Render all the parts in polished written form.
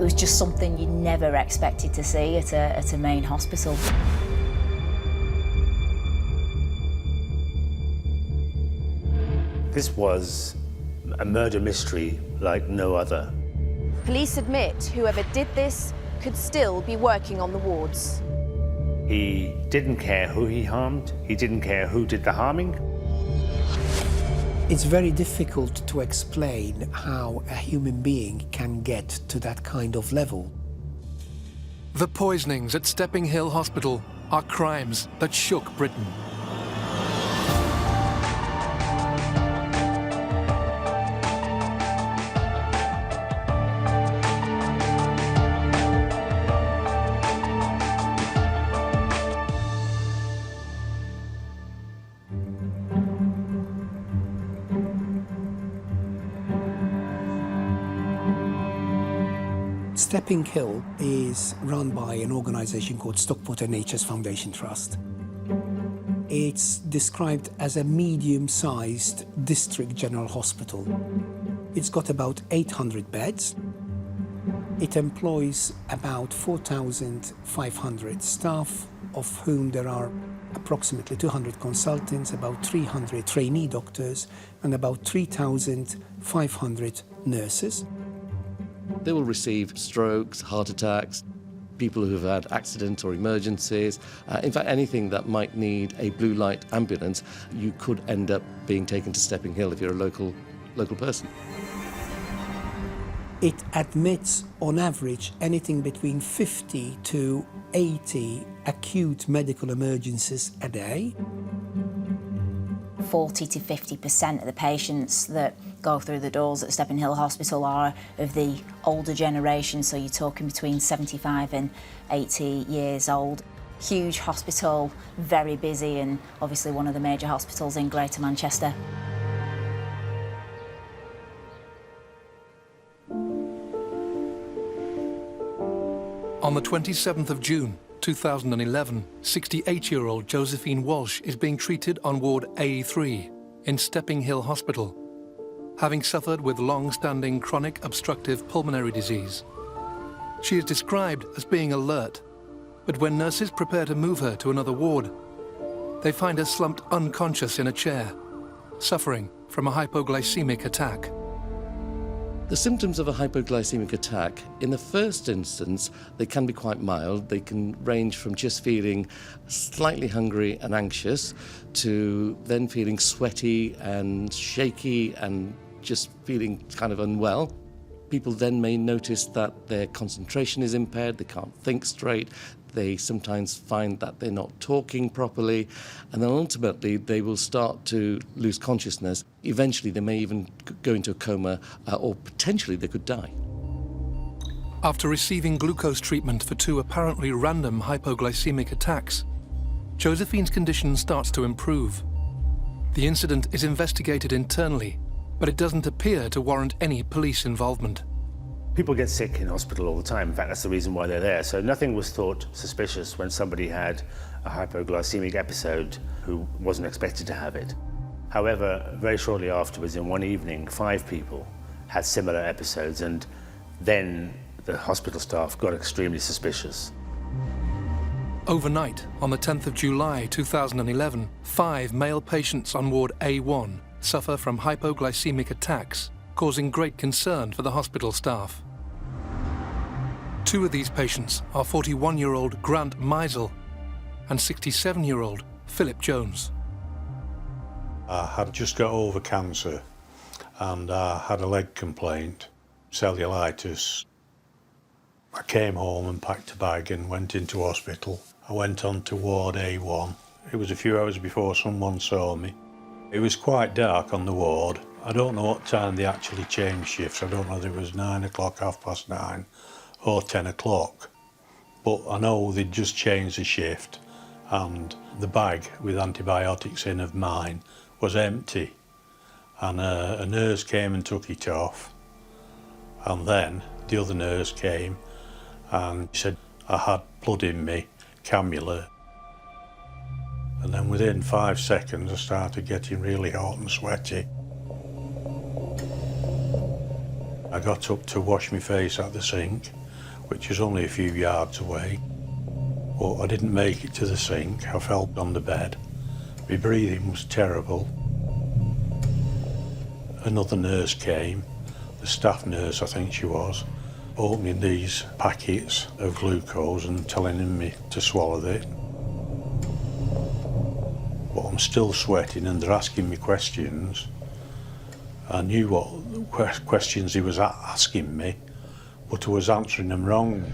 was just something you never expected to see at a main hospital. This was a murder mystery like no other. Police admit whoever did this could still be working on the wards. He didn't care who he harmed. He didn't care who did the harming. It's very difficult to explain how a human being can get to that kind of level. The poisonings at Stepping Hill Hospital are crimes that shook Britain. Stepping Hill is run by an organisation called Stockport NHS Foundation Trust. It's described as a medium-sized district general hospital. It's got about 800 beds. It employs about 4,500 staff, of whom there are approximately 200 consultants, about 300 trainee doctors, and about 3,500 nurses. They will receive strokes, heart attacks, people who have had accidents or emergencies. In fact, anything that might need a blue light ambulance, you could end up being taken to Stepping Hill if you're a local person. It admits, on average, anything between 50 to 80 acute medical emergencies a day. 40 to 50% of the patients that go through the doors at Stepping Hill Hospital are of the older generation, so you're talking between 75 and 80 years old. Huge hospital, very busy, and obviously one of the major hospitals in Greater Manchester. On the 27th of June 2011, 68-year-old Josephine Walsh is being treated on Ward A3 in Stepping Hill Hospital, having suffered with long-standing chronic obstructive pulmonary disease. She is described as being alert, but when nurses prepare to move her to another ward, they find her slumped unconscious in a chair, suffering from a hypoglycemic attack. The symptoms of a hypoglycemic attack, in the first instance, they can be quite mild. They can range from just feeling slightly hungry and anxious to then feeling sweaty and shaky and just feeling kind of unwell. People then may notice that their concentration is impaired, they can't think straight, they sometimes find that they're not talking properly, and then ultimately they will start to lose consciousness. Eventually they may even go into a coma, or potentially they could die. After receiving glucose treatment for 2 apparently random hypoglycemic attacks, Josephine's condition starts to improve. The incident is investigated internally, but it doesn't appear to warrant any police involvement. People get sick in hospital all the time. In fact, that's the reason why they're there. So nothing was thought suspicious when somebody had a hypoglycemic episode who wasn't expected to have it. However, very shortly afterwards, in one evening, 5 people had similar episodes, and then the hospital staff got extremely suspicious. Overnight, on the 10th of July 2011, 5 male patients on Ward A1 suffer from hypoglycemic attacks, causing great concern for the hospital staff. 2 of these patients are 41-year-old Grant Missell and 67-year-old Philip Jones. I had just got over cancer and I had a leg complaint, cellulitis. I came home and packed a bag and went into hospital. I went on to Ward A1. It was a few hours before someone saw me. It was quite dark on the ward. I don't know what time they actually changed shifts. I don't know if it was 9 o'clock, 9:30, or 10 o'clock. But I know they'd just changed the shift, and the bag with antibiotics in of mine was empty. And a nurse came and took it off. And then the other nurse came and said I had blood in me, cannula. And then within 5 seconds I started getting really hot and sweaty. I got up to wash my face at the sink which is only a few yards away. But I didn't make it to the sink. I fell on the bed. My breathing was terrible. Another nurse came, the staff nurse I think she was, opening these packets of glucose and telling me to swallow it. But I'm still sweating and they're asking me questions. I knew what questions he was asking me, but I was answering them wrong.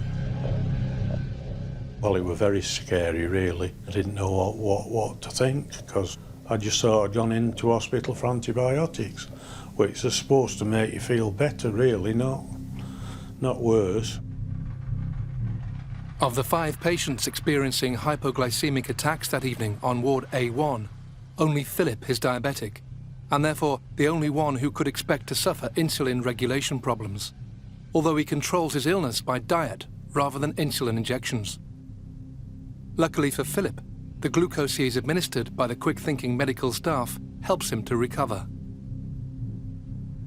Well, it was very scary, really. I didn't know what to think, because I just thought I'd gone into hospital for antibiotics, which are supposed to make you feel better, really, not worse. Of the 5 patients experiencing hypoglycemic attacks that evening on ward A1, only Philip is diabetic, and therefore the only one who could expect to suffer insulin regulation problems, although he controls his illness by diet rather than insulin injections. Luckily for Philip, the glucose he is administered by the quick-thinking medical staff helps him to recover.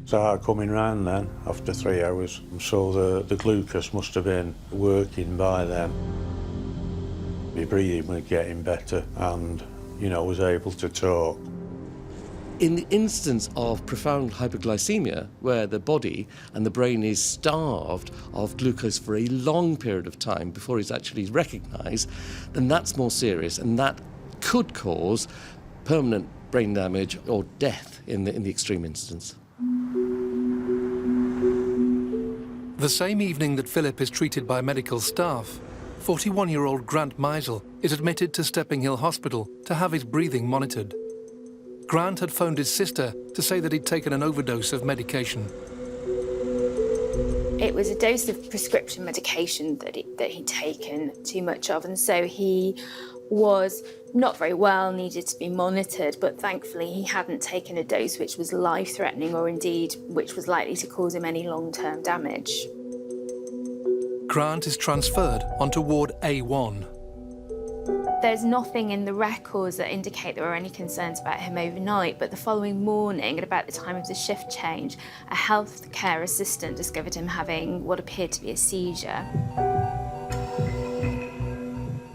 Started coming round then, after 3 hours, so the glucose must have been working by then. My breathing was getting better and, you know, I was able to talk. In the instance of profound hypoglycemia, where the body and the brain is starved of glucose for a long period of time before it's actually recognised, then that's more serious, and that could cause permanent brain damage or death in the extreme instance. The same evening that Philip is treated by medical staff, 41-year-old Grant Missell is admitted to Stepping Hill Hospital to have his breathing monitored. Grant had phoned his sister to say that he'd taken an overdose of medication. It was a dose of prescription medication that he'd taken too much of, and so he was not very well, needed to be monitored, but thankfully he hadn't taken a dose which was life-threatening or indeed which was likely to cause him any long-term damage. Grant is transferred onto ward A1. There's nothing in the records that indicate there were any concerns about him overnight, but the following morning, at about the time of the shift change, a healthcare assistant discovered him having what appeared to be a seizure.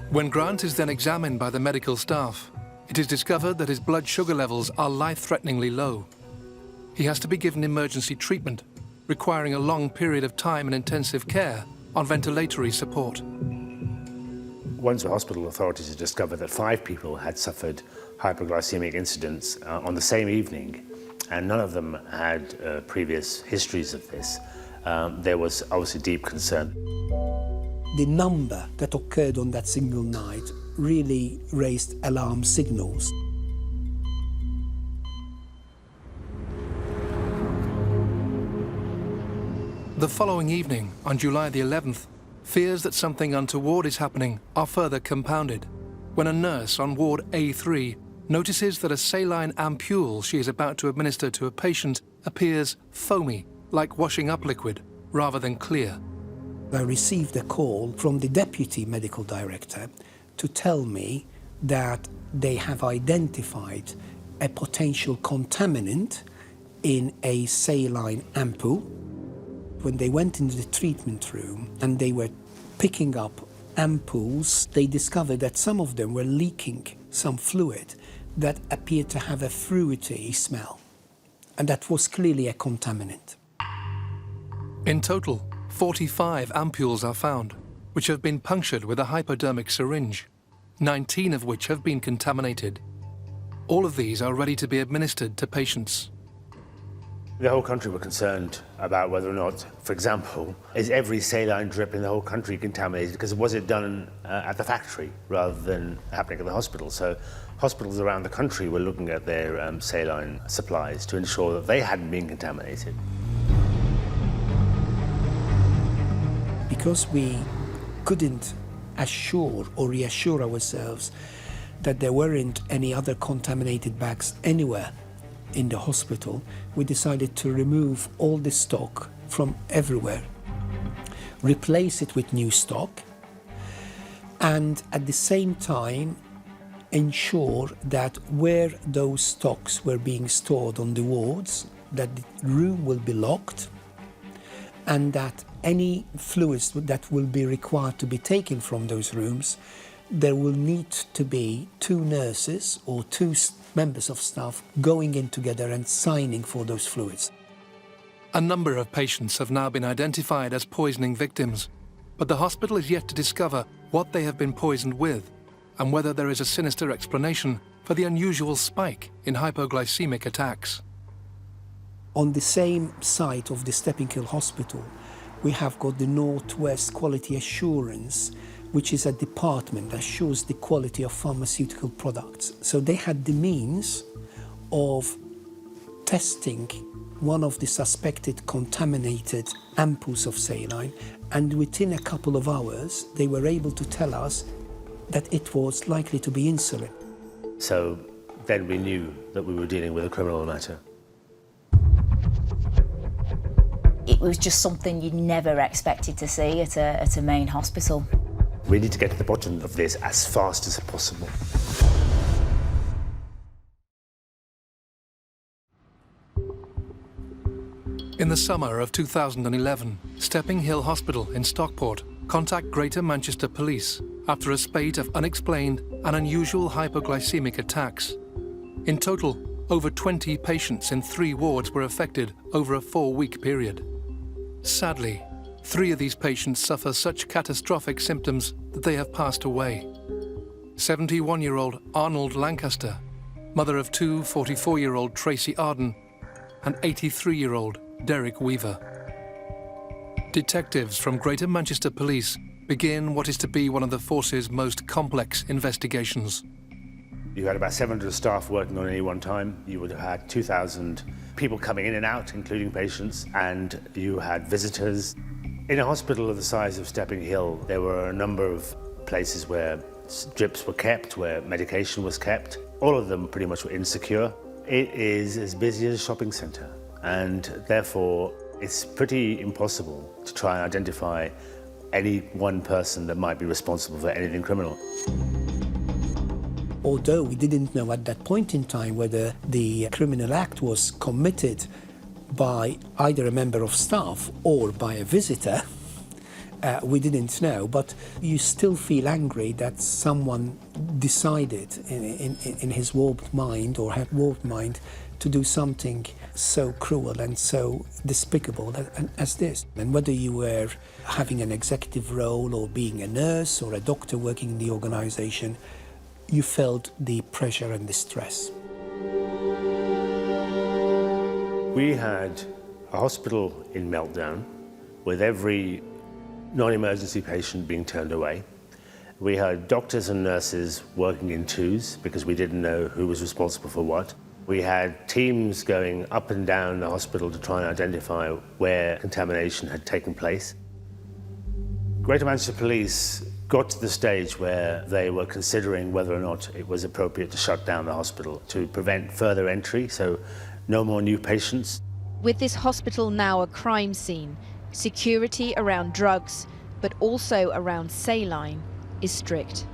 When Grant is then examined by the medical staff, it is discovered that his blood sugar levels are life-threateningly low. He has to be given emergency treatment, requiring a long period of time and intensive care on ventilatory support. Once the hospital authorities had discovered that 5 people had suffered hypoglycemic incidents on the same evening, and none of them had previous histories of this, there was obviously deep concern. The number that occurred on that single night really raised alarm signals. The following evening, on July the 11th, fears that something untoward is happening are further compounded when a nurse on ward A3 notices that a saline ampule she is about to administer to a patient appears foamy, like washing up liquid, rather than clear. I received a call from the deputy medical director to tell me that they have identified a potential contaminant in a saline ampoule. When they went into the treatment room and they were picking up ampoules, they discovered that some of them were leaking some fluid that appeared to have a fruity smell. And that was clearly a contaminant. In total, 45 ampules are found, which have been punctured with a hypodermic syringe, 19 of which have been contaminated. All of these are ready to be administered to patients. The whole country were concerned about whether or not, for example, is every saline drip in the whole country contaminated? Because was it done at the factory rather than happening at the hospital? So hospitals around the country were looking at their saline supplies to ensure that they hadn't been contaminated. Because we couldn't assure or reassure ourselves that there weren't any other contaminated bags anywhere in the hospital, we decided to remove all the stock from everywhere, replace it with new stock, and at the same time ensure that where those stocks were being stored on the wards, that the room will be locked, and that any fluids that will be required to be taken from those rooms, there will need to be 2 nurses or 2 members of staff going in together and signing for those fluids. A number of patients have now been identified as poisoning victims, but the hospital is yet to discover what they have been poisoned with and whether there is a sinister explanation for the unusual spike in hypoglycemic attacks. On the same site of the Stepping Hill Hospital, we have got the Northwest Quality Assurance, which is a department that assures the quality of pharmaceutical products. So they had the means of testing one of the suspected contaminated ampoules of saline, and within a couple of hours, they were able to tell us that it was likely to be insulin. So then we knew that we were dealing with a criminal matter. It was just something you never expected to see at a main hospital. We need to get to the bottom of this as fast as possible. In the summer of 2011, Stepping Hill Hospital in Stockport contact Greater Manchester Police after a spate of unexplained and unusual hypoglycemic attacks. In total, over 20 patients in 3 wards were affected over a 4-week period. Sadly, 3 of these patients suffer such catastrophic symptoms that they have passed away. 71-year-old Arnold Lancaster, mother of 2 44-year-old Tracy Arden, and 83-year-old Derek Weaver. Detectives from Greater Manchester Police begin what is to be one of the force's most complex investigations. You had about 700 staff working on any one time. You would have had 2,000 people coming in and out, including patients, and you had visitors. In a hospital of the size of Stepping Hill, there were a number of places where drips were kept, where medication was kept. All of them pretty much were insecure. It is as busy as a shopping centre, and therefore it's pretty impossible to try and identify any one person that might be responsible for anything criminal. Although we didn't know at that point in time whether the criminal act was committed by either a member of staff or by a visitor, we didn't know, but you still feel angry that someone decided in his warped mind or had warped mind to do something so cruel and so despicable as this. And whether you were having an executive role or being a nurse or a doctor working in the organisation, you felt the pressure and the stress. We had a hospital in meltdown with every non-emergency patient being turned away. We had doctors and nurses working in twos because we didn't know who was responsible for what. We had teams going up and down the hospital to try and identify where contamination had taken place. Greater Manchester Police got to the stage where they were considering whether or not it was appropriate to shut down the hospital to prevent further entry, so no more new patients. With this hospital now a crime scene, security around drugs, but also around saline, is strict.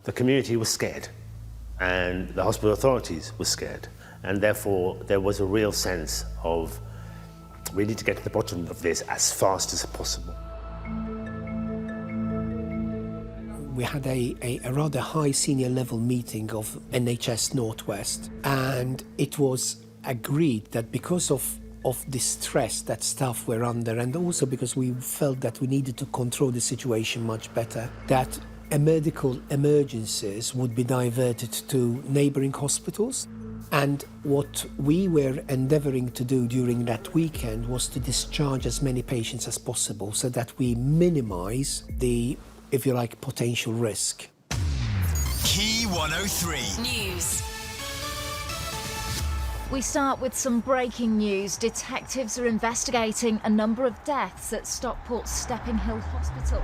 The community was scared, and the hospital authorities were scared, and therefore there was a real sense of we need to get to the bottom of this as fast as possible. We had a rather high senior level meeting of NHS Northwest, and it was agreed that because of the stress that staff were under, and also because we felt that we needed to control the situation much better, that medical emergencies would be diverted to neighbouring hospitals. And what we were endeavouring to do during that weekend was to discharge as many patients as possible so that we minimise the, if you like, potential risk. Key 103 News. We start with some breaking news. Detectives are investigating a number of deaths at Stockport's Stepping Hill Hospital.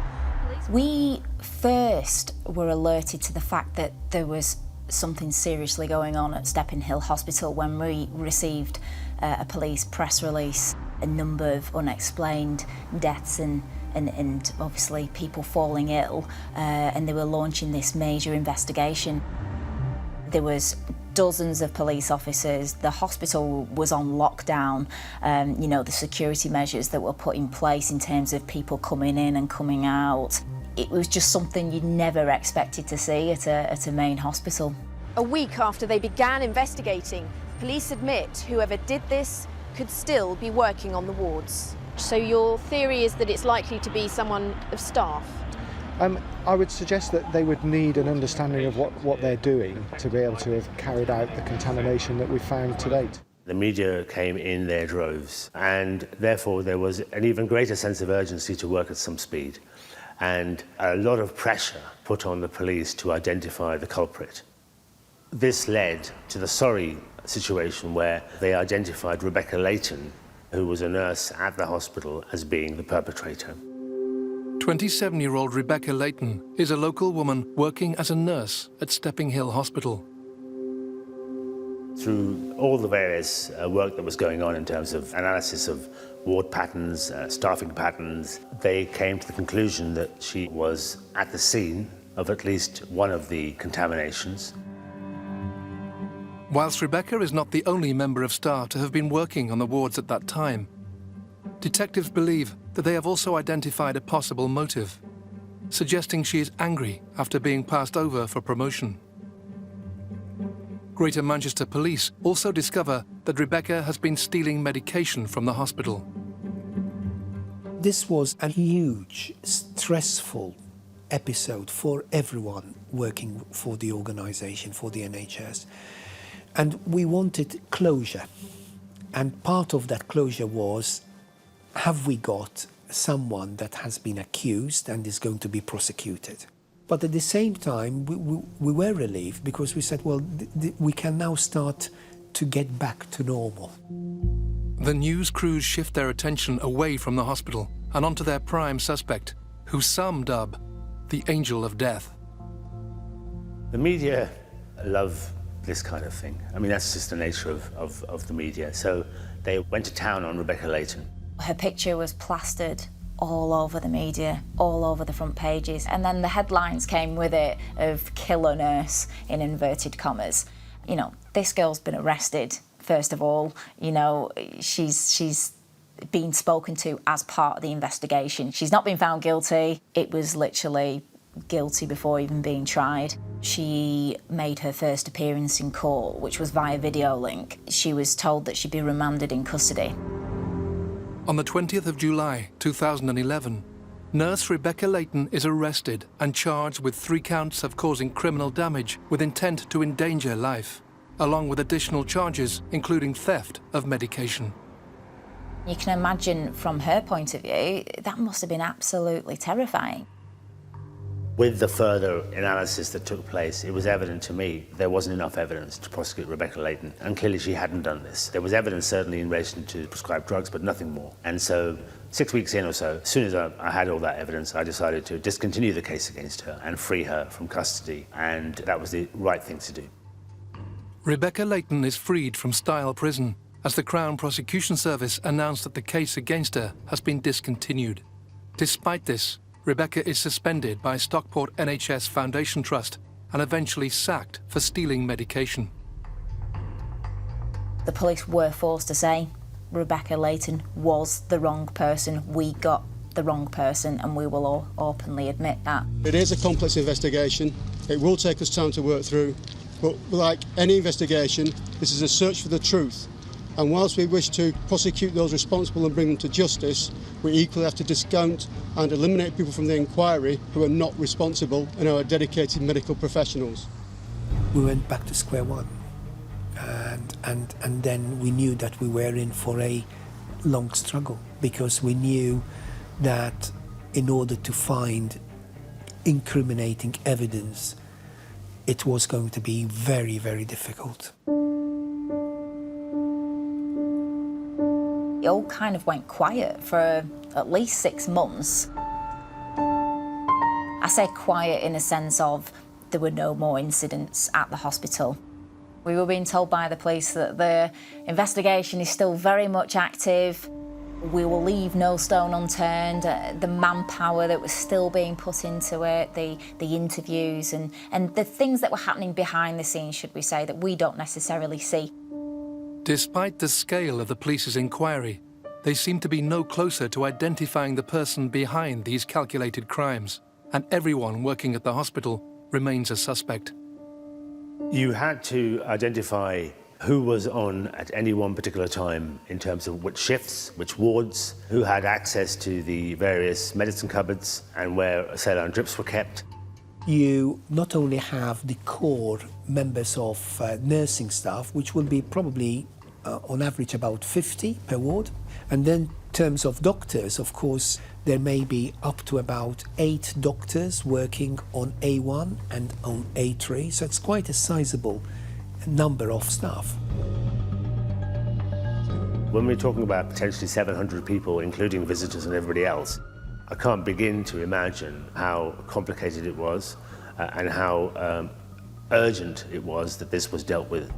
We first were alerted to the fact that there was something seriously going on at Stepping Hill Hospital when we received a police press release. A number of unexplained deaths and obviously people falling ill, and they were launching this major investigation. There was dozens of police officers. The hospital was on lockdown. You know, the security measures that were put in place in terms of people coming in and coming out. It was just something you'd never expected to see at a main hospital. A week after they began investigating, police admit whoever did this could still be working on the wards. So your theory is that it's likely to be someone of staff? I would suggest that they would need an understanding of what they're doing to be able to have carried out the contamination that we've found to date. The media came in their droves, and therefore there was an even greater sense of urgency to work at some speed, and a lot of pressure put on the police to identify the culprit. This led to the sorry situation where they identified Rebecca Leighton, who was a nurse at the hospital, as being the perpetrator. 27-year-old Rebecca Leighton is a local woman working as a nurse at Stepping Hill Hospital. Through all the various work that was going on in terms of analysis of ward patterns, staffing patterns, they came to the conclusion that she was at the scene of at least one of the contaminations. Whilst Rebecca is not the only member of staff to have been working on the wards at that time, detectives believe that they have also identified a possible motive, suggesting she is angry after being passed over for promotion. Greater Manchester Police also discover that Rebecca has been stealing medication from the hospital. This was a huge, stressful episode for everyone working for the organisation, for the NHS. And we wanted closure. And part of that closure was, have we got someone that has been accused and is going to be prosecuted? But at the same time, we were relieved because we said, well, we can now start to get back to normal. The news crews shift their attention away from the hospital and onto their prime suspect, who some dub the Angel of Death. The media love this kind of thing. I mean, that's just the nature of the media. So they went to town on Rebecca Leighton. Her picture was plastered all over the media, all over the front pages, and then the headlines came with it of "killer nurse" in inverted commas. You know, this girl's been arrested, first of all. You know, she's been spoken to as part of the investigation. She's not been found guilty. It was literally guilty before even being tried. She made her first appearance in court, which was via video link. She was told that she'd be remanded in custody. On the 20th of July 2011, nurse Rebecca Leighton is arrested and charged with 3 counts of causing criminal damage with intent to endanger life, along with additional charges including theft of medication. You can imagine from her point of view, that must have been absolutely terrifying. With the further analysis that took place, it was evident to me there wasn't enough evidence to prosecute Rebecca Leighton, and clearly she hadn't done this. There was evidence certainly in relation to prescribed drugs, but nothing more. And so 6 weeks in or so, as soon as I had all that evidence, I decided to discontinue the case against her and free her from custody, and that was the right thing to do. Rebecca Leighton is freed from Style Prison as the Crown Prosecution Service announced that the case against her has been discontinued. Despite this, Rebecca is suspended by Stockport NHS Foundation Trust and eventually sacked for stealing medication. The police were forced to say Rebecca Leighton was the wrong person. We got the wrong person, and we will all openly admit that. It is a complex investigation. It will take us time to work through, but like any investigation, this is a search for the truth. And whilst we wish to prosecute those responsible and bring them to justice, we equally have to discount and eliminate people from the inquiry who are not responsible and are dedicated medical professionals. We went back to square one, and then we knew that we were in for a long struggle, because we knew that in order to find incriminating evidence, it was going to be very, very difficult. It all kind of went quiet for at least 6 months. I say quiet in a sense of there were no more incidents at the hospital. We were being told by the police that the investigation is still very much active. We will leave no stone unturned. The manpower that was still being put into it, the interviews and the things that were happening behind the scenes, should we say, that we don't necessarily see. Despite the scale of the police's inquiry, they seem to be no closer to identifying the person behind these calculated crimes, and everyone working at the hospital remains a suspect. You had to identify who was on at any one particular time in terms of which shifts, which wards, who had access to the various medicine cupboards and where saline drips were kept. You not only have the core members of nursing staff, which will be probably on average about 50 per ward, and then in terms of doctors, of course, there may be up to about 8 doctors working on A1 and on A3, so it's quite a sizable number of staff. When we're talking about potentially 700 people, including visitors and everybody else, I can't begin to imagine how complicated it was and how urgent it was that this was dealt with.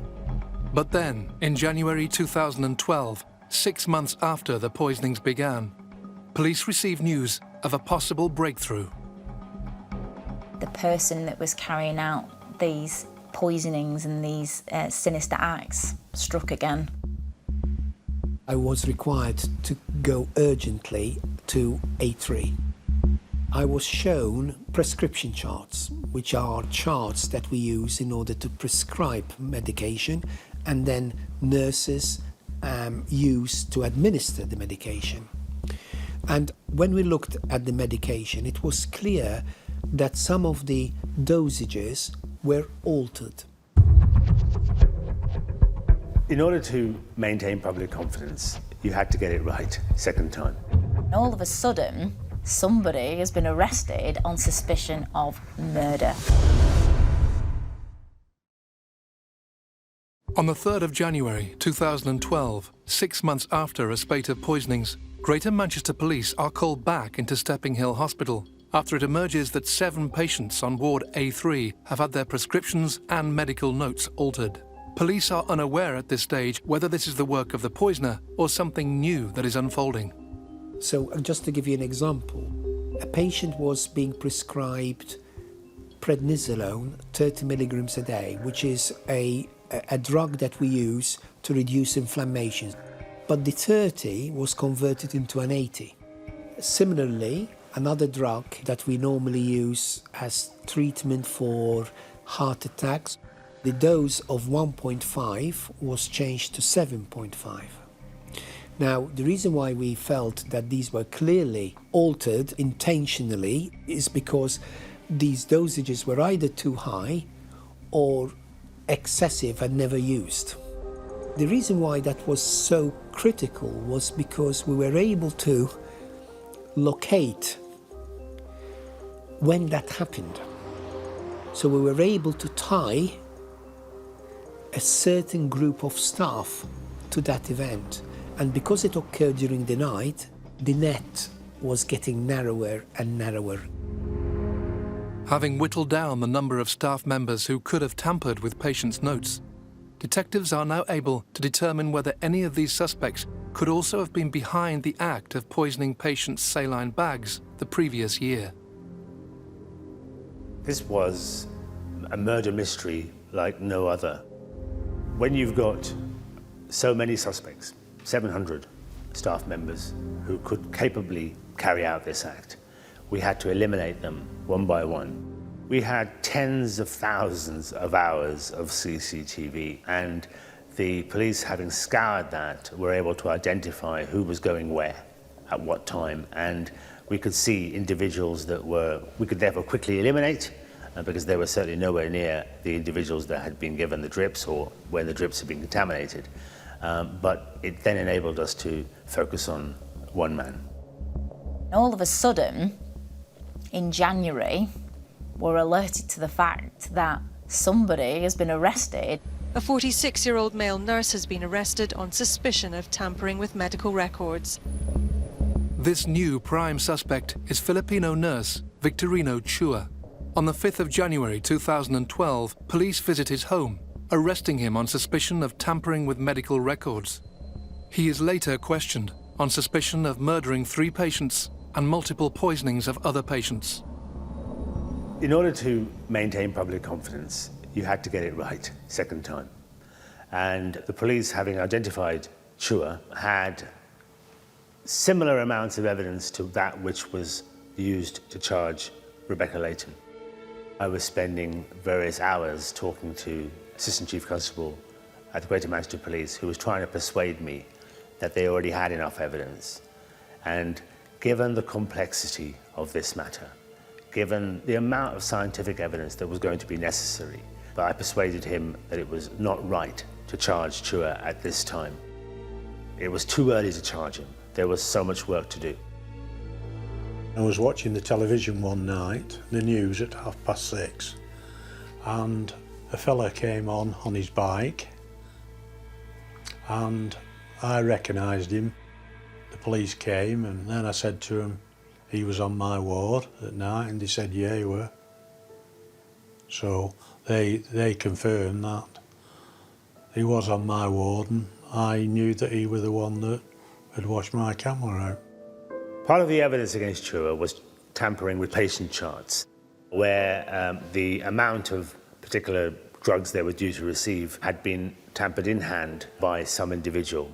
But then, in January 2012, 6 months after the poisonings began, police received news of a possible breakthrough. The person that was carrying out these poisonings and these sinister acts struck again. I was required to go urgently to A3. I was shown prescription charts, which are charts that we use in order to prescribe medication, and then nurses use to administer the medication. And when we looked at the medication, it was clear that some of the dosages were altered. In order to maintain public confidence, you had to get it right second time. All of a sudden, somebody has been arrested on suspicion of murder. On the 3rd of January 2012, 6 months after a spate of poisonings, Greater Manchester Police are called back into Stepping Hill Hospital after it emerges that 7 patients on ward A3 have had their prescriptions and medical notes altered. Police are unaware at this stage whether this is the work of the poisoner or something new that is unfolding. So just to give you an example, a patient was being prescribed prednisolone 30 milligrams a day, which is a drug that we use to reduce inflammation. But the 30 was converted into an 80. Similarly, another drug that we normally use as treatment for heart attacks, the dose of 1.5 was changed to 7.5. Now, the reason why we felt that these were clearly altered intentionally is because these dosages were either too high or excessive and never used. The reason why that was so critical was because we were able to locate when that happened. So we were able to tie a certain group of staff to that event. And because it occurred during the night, the net was getting narrower and narrower. Having whittled down the number of staff members who could have tampered with patients' notes, detectives are now able to determine whether any of these suspects could also have been behind the act of poisoning patients' saline bags the previous year. This was a murder mystery like no other. When you've got so many suspects, 700 staff members who could capably carry out this act, we had to eliminate them one by one. We had tens of thousands of hours of CCTV, and the police, having scoured that, were able to identify who was going where, at what time, and we could see individuals that we could therefore quickly eliminate, because they were certainly nowhere near the individuals that had been given the drips or when the drips had been contaminated. But it then enabled us to focus on one man. All of a sudden, in January, we're alerted to the fact that somebody has been arrested. A 46-year-old male nurse has been arrested on suspicion of tampering with medical records. This new prime suspect is Filipino nurse Victorino Chua. On the 5th of January 2012, police visit his home, arresting him on suspicion of tampering with medical records. He is later questioned on suspicion of murdering 3 patients and multiple poisonings of other patients. In order to maintain public confidence, you had to get it right second time. And the police, having identified Chua, had similar amounts of evidence to that which was used to charge Rebecca Leighton. I was spending various hours talking to Assistant Chief Constable at the Greater Manchester Police, who was trying to persuade me that they already had enough evidence. And given the complexity of this matter, given the amount of scientific evidence that was going to be necessary, I persuaded him that it was not right to charge Chua at this time. It was too early to charge him. There was so much work to do. I was watching the television one night, the news at 6:30, and a fella came on his bike, and I recognised him. The police came, and then I said to him, he was on my ward at night, and they said, yeah, he were. So they confirmed that he was on my ward, and I knew that he was the one that had washed my camera out. Part of the evidence against Chua was tampering with patient charts, where the amount of particular drugs they were due to receive had been tampered in hand by some individual.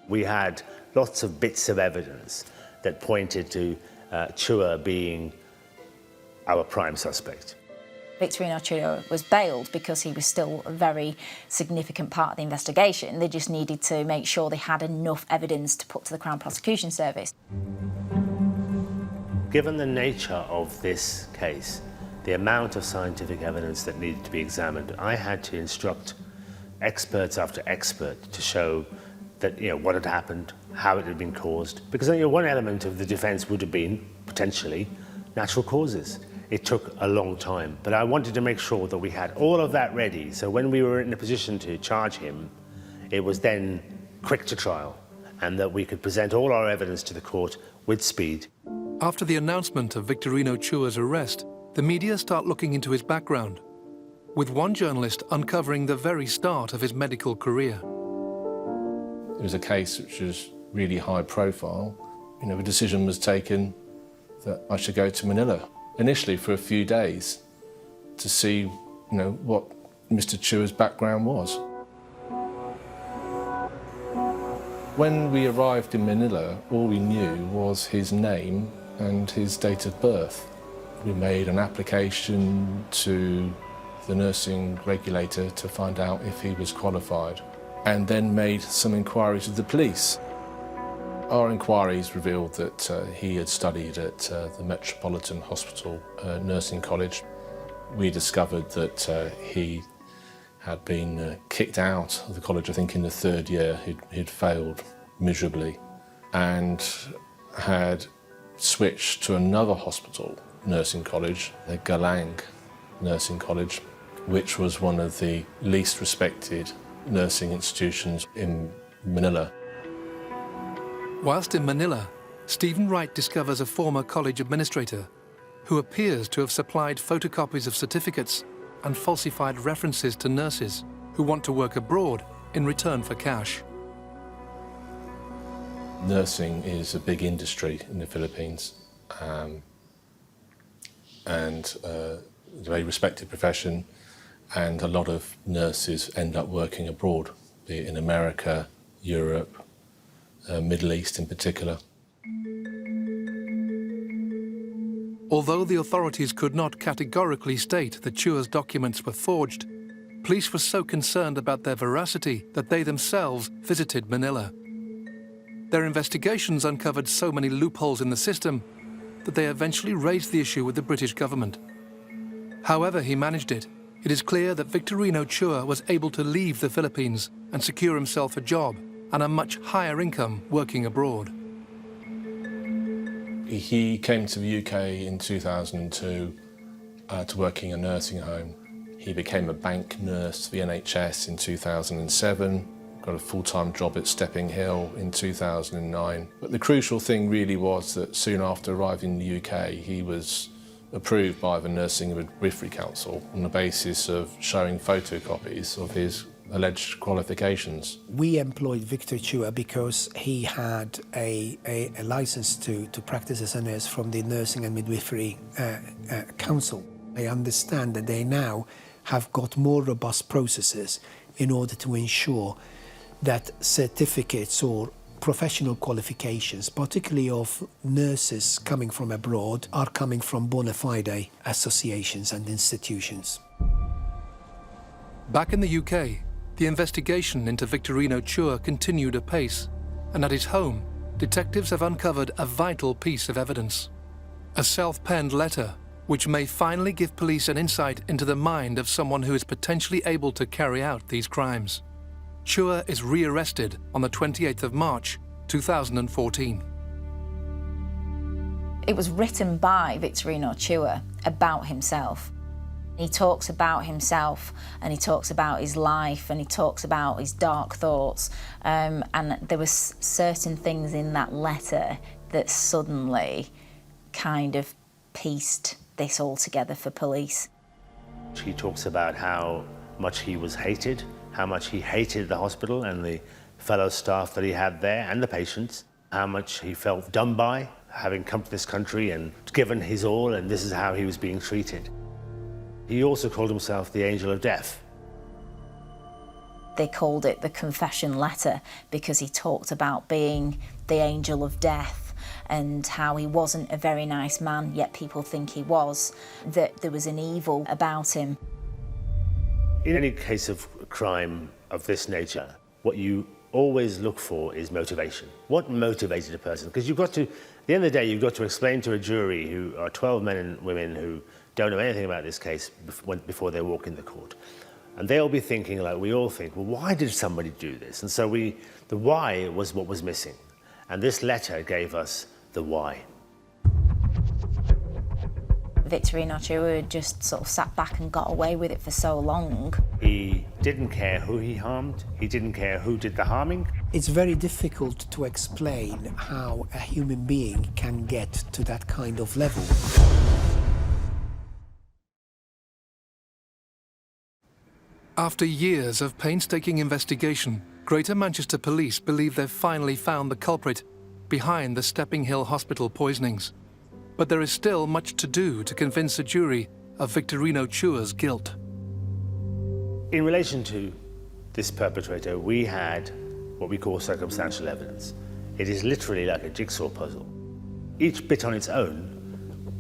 We had lots of bits of evidence that pointed to Chua being our prime suspect. Victorino Chua was bailed because he was still a very significant part of the investigation. They just needed to make sure they had enough evidence to put to the Crown Prosecution Service. Given the nature of this case, the amount of scientific evidence that needed to be examined, I had to instruct experts after expert to show that, what had happened, how it had been caused. Because one element of the defence would have been, potentially, natural causes. It took a long time, but I wanted to make sure that we had all of that ready, so when we were in a position to charge him, it was then quick to trial, and that we could present all our evidence to the court with speed. After the announcement of Victorino Chua's arrest, the media start looking into his background, with one journalist uncovering the very start of his medical career. It was a case which was really high profile. A decision was taken that I should go to Manila, initially for a few days, to see, what Mr. Chua's background was. When we arrived in Manila, all we knew was his name and his date of birth. We made an application to the nursing regulator to find out if he was qualified, and then made some inquiries with the police. Our inquiries revealed that he had studied at the Metropolitan Hospital Nursing College. We discovered that he had been kicked out of the college, I think in the 3rd year. He'd failed miserably and had switched to another hospital nursing college, the Galang Nursing College, which was one of the least respected nursing institutions in Manila. Whilst in Manila, Stephen Wright discovers a former college administrator who appears to have supplied photocopies of certificates and falsified references to nurses who want to work abroad in return for cash. Nursing is a big industry in the Philippines, and a very respected profession, and a lot of nurses end up working abroad, be it in America, Europe, Middle East in particular. Although the authorities could not categorically state that Chua's documents were forged, police were so concerned about their veracity that they themselves visited Manila. Their investigations uncovered so many loopholes in the system that they eventually raised the issue with the British government. However he managed it, it is clear that Victorino Chua was able to leave the Philippines and secure himself a job and a much higher income working abroad. He came to the UK in 2002 to work in a nursing home. He became a bank nurse for the NHS in 2007, got a full-time job at Stepping Hill in 2009. But the crucial thing really was that soon after arriving in the UK, he was approved by the Nursing and Midwifery Council on the basis of showing photocopies of his alleged qualifications. We employed Victor Chua because he had a license to practice as a nurse from the Nursing and Midwifery Council. I understand that they now have got more robust processes in order to ensure that certificates or professional qualifications, particularly of nurses coming from abroad, are coming from bona fide associations and institutions. Back in the UK, the investigation into Victorino Chua continued apace, and at his home, detectives have uncovered a vital piece of evidence. A self-penned letter, which may finally give police an insight into the mind of someone who is potentially able to carry out these crimes. Chua is rearrested on the 28th of March, 2014. It was written by Victorino Chua about himself. He talks about himself, and he talks about his life, and he talks about his dark thoughts. And there were certain things in that letter that suddenly kind of pieced this all together for police. He talks about how much he was hated, how much he hated the hospital and the fellow staff that he had there and the patients, how much he felt done by, having come to this country and given his all, and this is how he was being treated. He also called himself the Angel of Death. They called it the confession letter because he talked about being the Angel of Death and how he wasn't a very nice man, yet people think he was, that there was an evil about him. In any case of crime of this nature, what you always look for is motivation. What motivated a person? Because you've got to, at the end of the day, you've got to explain to a jury who are 12 men and women who don't know anything about this case before they walk in the court. And they'll be thinking, like we all think, well, why did somebody do this? And so the why was what was missing. And this letter gave us the why. Victorino Chua just sort of sat back and got away with it for so long. He didn't care who he harmed. He didn't care who did the harming. It's very difficult to explain how a human being can get to that kind of level. After years of painstaking investigation, Greater Manchester Police believe they've finally found the culprit behind the Stepping Hill Hospital poisonings. But there is still much to do to convince a jury of Victorino Chua's guilt. In relation to this perpetrator, we had what we call circumstantial evidence. It is literally like a jigsaw puzzle. Each bit on its own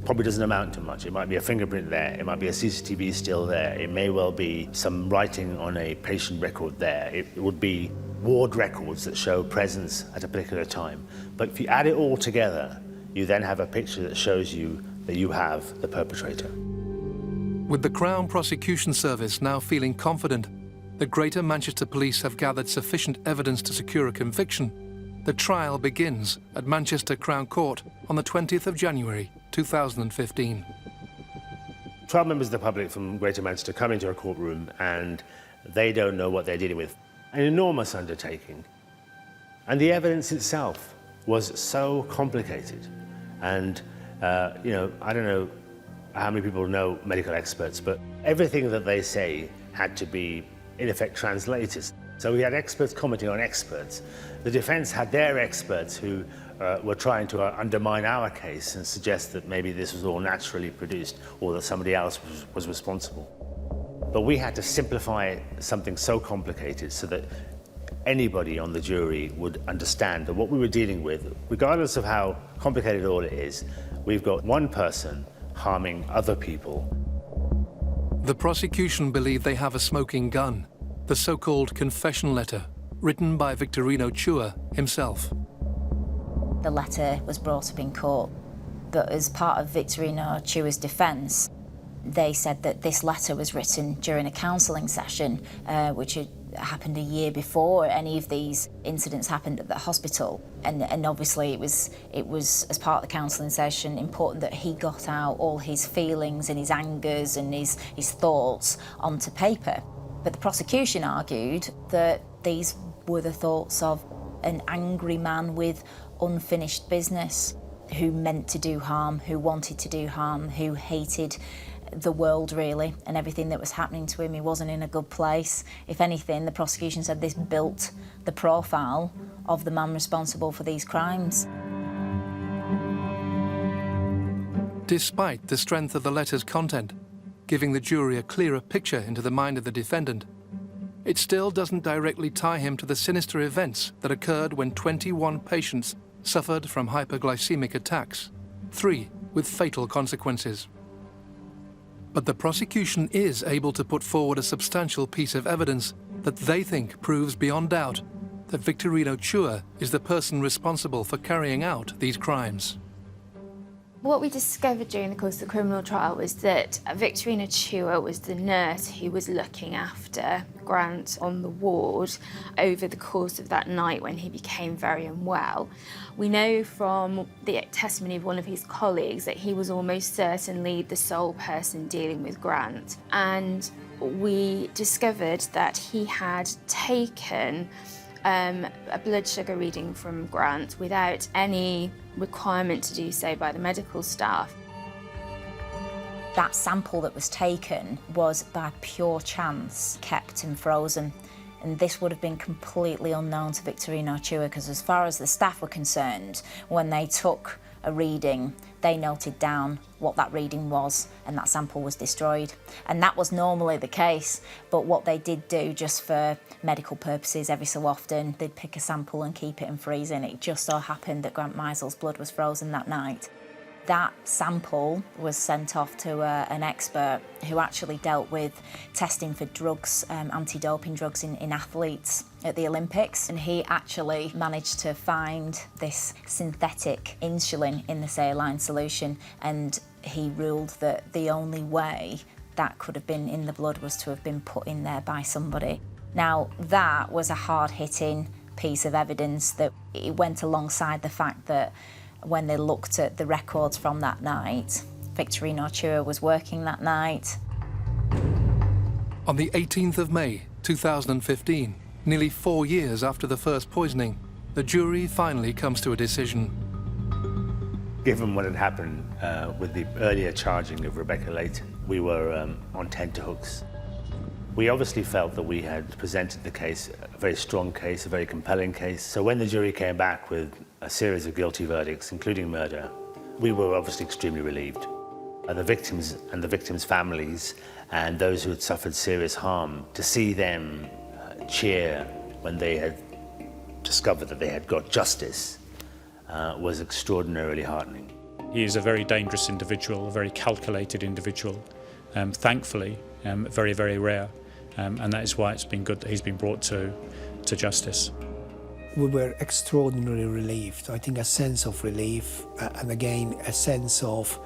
probably doesn't amount to much. It might be a fingerprint there, it might be a CCTV still there, it may well be some writing on a patient record there, it would be ward records that show presence at a particular time. But if you add it all together, you then have a picture that shows you that you have the perpetrator. With the Crown Prosecution Service now feeling confident that Greater Manchester Police have gathered sufficient evidence to secure a conviction, the trial begins at Manchester Crown Court on the 20th of January 2015. 12 members of the public from Greater Manchester come into a courtroom and they don't know what they're dealing with. An enormous undertaking. And the evidence itself was so complicated. And, I don't know how many people know medical experts, but everything that they say had to be, in effect, translated. So we had experts commenting on experts. The defense had their experts who were trying to undermine our case and suggest that maybe this was all naturally produced or that somebody else was responsible. But we had to simplify something so complicated so that anybody on the jury would understand that what we were dealing with, regardless of how complicated all it is, we've got one person harming other people. The prosecution believe they have a smoking gun, the so-called confession letter, written by Victorino Chua himself. The letter was brought up in court, but as part of Victorino Chua's defence, they said that this letter was written during a counselling session, which had happened a year before any of these incidents happened at the hospital. And obviously it was, as part of the counselling session, important that he got out all his feelings and his angers and his thoughts onto paper. But the prosecution argued that these were the thoughts of an angry man with unfinished business, who meant to do harm, who wanted to do harm, who hated the world, really, and everything that was happening to him. He wasn't in a good place. If anything, the prosecution said this built the profile of the man responsible for these crimes. Despite the strength of the letter's content, giving the jury a clearer picture into the mind of the defendant, it still doesn't directly tie him to the sinister events that occurred when 21 patients suffered from hypoglycemic attacks, 3 with fatal consequences. But the prosecution is able to put forward a substantial piece of evidence that they think proves beyond doubt that Victorino Chua is the person responsible for carrying out these crimes. What we discovered during the course of the criminal trial was that Victorino Chua was the nurse who was looking after Grant on the ward over the course of that night when he became very unwell. We know from the testimony of one of his colleagues that he was almost certainly the sole person dealing with Grant. And we discovered that he had taken a blood sugar reading from Grant without any requirement to do so by the medical staff. That sample that was taken was by pure chance kept and frozen, and this would have been completely unknown to Victorino Chua, because as far as the staff were concerned, when they took a reading, they noted down what that reading was, and that sample was destroyed. And that was normally the case, but what they did do, just for medical purposes, every so often, they'd pick a sample and keep it in freezing. It just so happened that Grant Missell's blood was frozen that night. That sample was sent off to an expert who actually dealt with testing for drugs, anti-doping drugs in athletes at the Olympics, and he actually managed to find this synthetic insulin in the saline solution, and he ruled that the only way that could have been in the blood was to have been put in there by somebody. Now, that was a hard-hitting piece of evidence that it went alongside the fact that when they looked at the records from that night, Victorino Chua was working that night. On the 18th of May 2015, nearly 4 years after the first poisoning, the jury finally comes to a decision. Given what had happened with the earlier charging of Rebecca Leighton, we were on tenterhooks. We obviously felt that we had presented the case, a very strong case, a very compelling case. So when the jury came back with a series of guilty verdicts, including murder, we were obviously extremely relieved. The victims and the victims' families and those who had suffered serious harm, to see them cheer when they had discovered that they had got justice was extraordinarily heartening. He is a very dangerous individual, a very calculated individual, thankfully very, very rare, and that is why it's been good that he's been brought to justice. We were extraordinarily relieved. I think a sense of relief, and again a sense of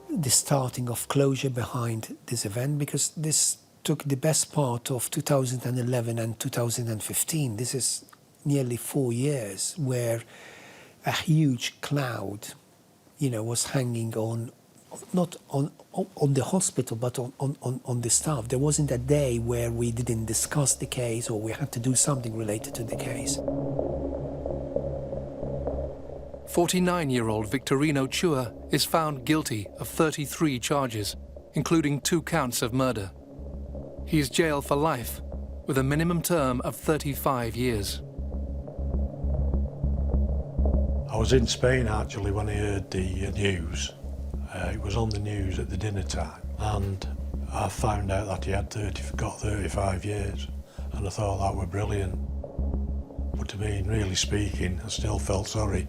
the starting of closure behind this event, because this took the best part of 2011 and 2015. This is nearly 4 years where a huge cloud, was hanging on, not on the hospital, but on the staff. There wasn't a day where we didn't discuss the case or we had to do something related to the case. 49-year-old Victorino Chua is found guilty of 33 charges, including 2 counts of murder. He is jailed for life, with a minimum term of 35 years. I was in Spain actually when I heard the news. It was on the news at the dinner time, and I found out that he had got 35 years, and I thought that were brilliant. But I mean, really speaking, I still felt sorry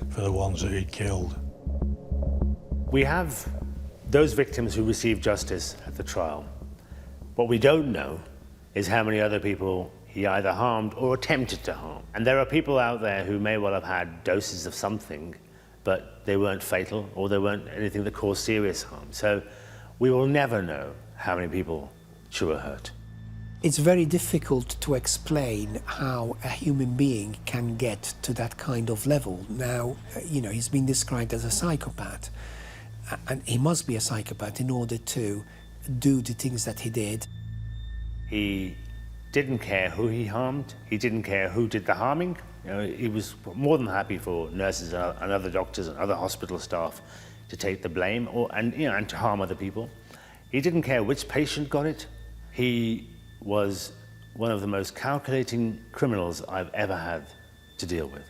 for the ones that he'd killed. We have those victims who received justice at the trial. What we don't know is how many other people he either harmed or attempted to harm. And there are people out there who may well have had doses of something, but they weren't fatal, or they weren't anything that caused serious harm. So we will never know how many people Chua hurt. It's very difficult to explain how a human being can get to that kind of level. Now, he's been described as a psychopath, and he must be a psychopath in order to do the things that he did. He didn't care who he harmed. He didn't care who did the harming. He was more than happy for nurses and other doctors and other hospital staff to take the blame and to harm other people. He didn't care which patient got it. He was one of the most calculating criminals I've ever had to deal with.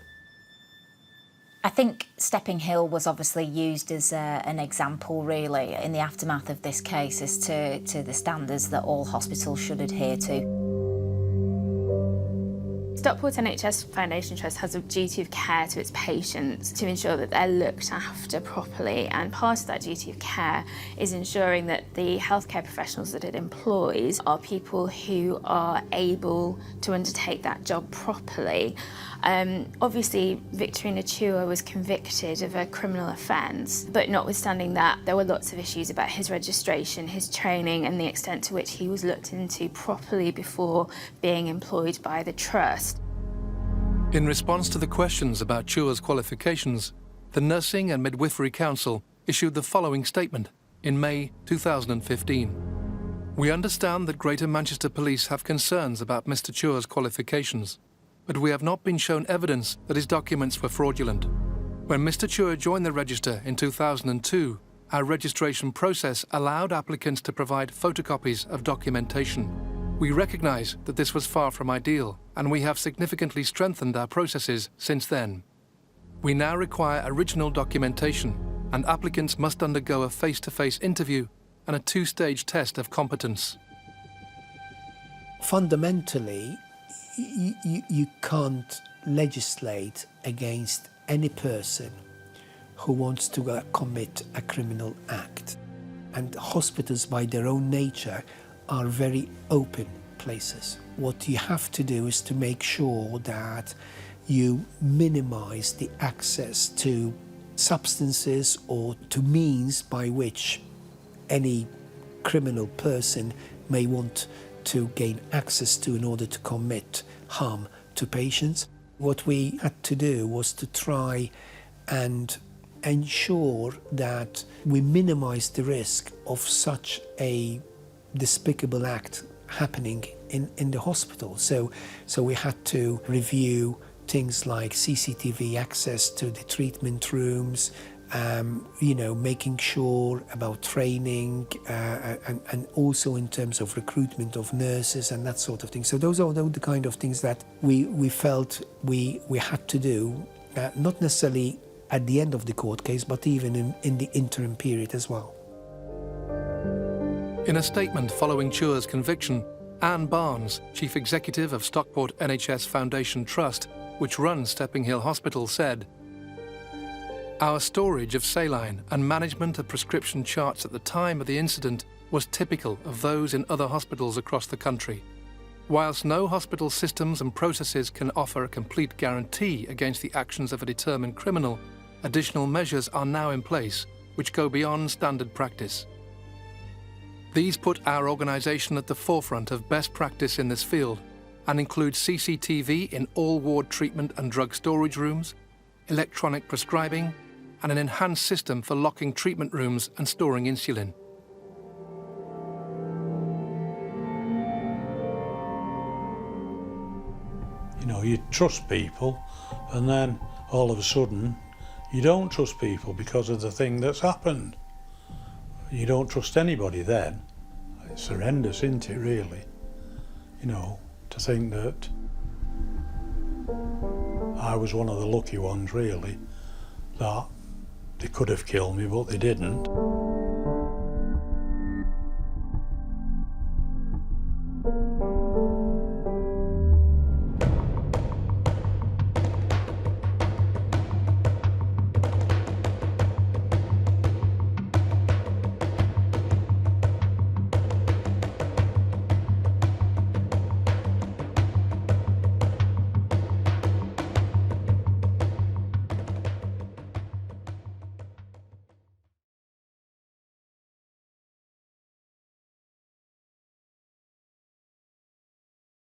I think Stepping Hill was obviously used as an example, really, in the aftermath of this case as to the standards that all hospitals should adhere to. Stockport NHS Foundation Trust has a duty of care to its patients to ensure that they're looked after properly, and part of that duty of care is ensuring that the healthcare professionals that it employs are people who are able to undertake that job properly. Obviously, Victorino Chua was convicted of a criminal offence, but notwithstanding that, there were lots of issues about his registration, his training, and the extent to which he was looked into properly before being employed by the Trust. In response to the questions about Chua's qualifications, the Nursing and Midwifery Council issued the following statement in May 2015. We understand that Greater Manchester Police have concerns about Mr. Chua's qualifications, but we have not been shown evidence that his documents were fraudulent. When Mr. Chua joined the register in 2002, our registration process allowed applicants to provide photocopies of documentation. We recognise that this was far from ideal, and we have significantly strengthened our processes since then. We now require original documentation, and applicants must undergo a face-to-face interview and a two-stage test of competence. Fundamentally, you can't legislate against any person who wants to commit a criminal act. And hospitals, by their own nature, are very open places. What you have to do is to make sure that you minimize the access to substances or to means by which any criminal person may want to gain access to in order to commit harm to patients. What we had to do was to try and ensure that we minimize the risk of such a despicable act happening in the hospital. So we had to review things like CCTV access to the treatment rooms, making sure about training and also in terms of recruitment of nurses and that sort of thing. So those are the kind of things that we felt we had to do, not necessarily at the end of the court case, but even in the interim period as well. In a statement following Chua's conviction, Anne Barnes, Chief Executive of Stockport NHS Foundation Trust, which runs Stepping Hill Hospital, said, "Our storage of saline and management of prescription charts at the time of the incident was typical of those in other hospitals across the country. Whilst no hospital systems and processes can offer a complete guarantee against the actions of a determined criminal, additional measures are now in place which go beyond standard practice. These put our organisation at the forefront of best practice in this field and include CCTV in all ward treatment and drug storage rooms, electronic prescribing, and an enhanced system for locking treatment rooms and storing insulin." You trust people, and then all of a sudden you don't trust people because of the thing that's happened. You don't trust anybody then. It's horrendous, isn't it, really? To think that I was one of the lucky ones, really, that they could have killed me, but they didn't.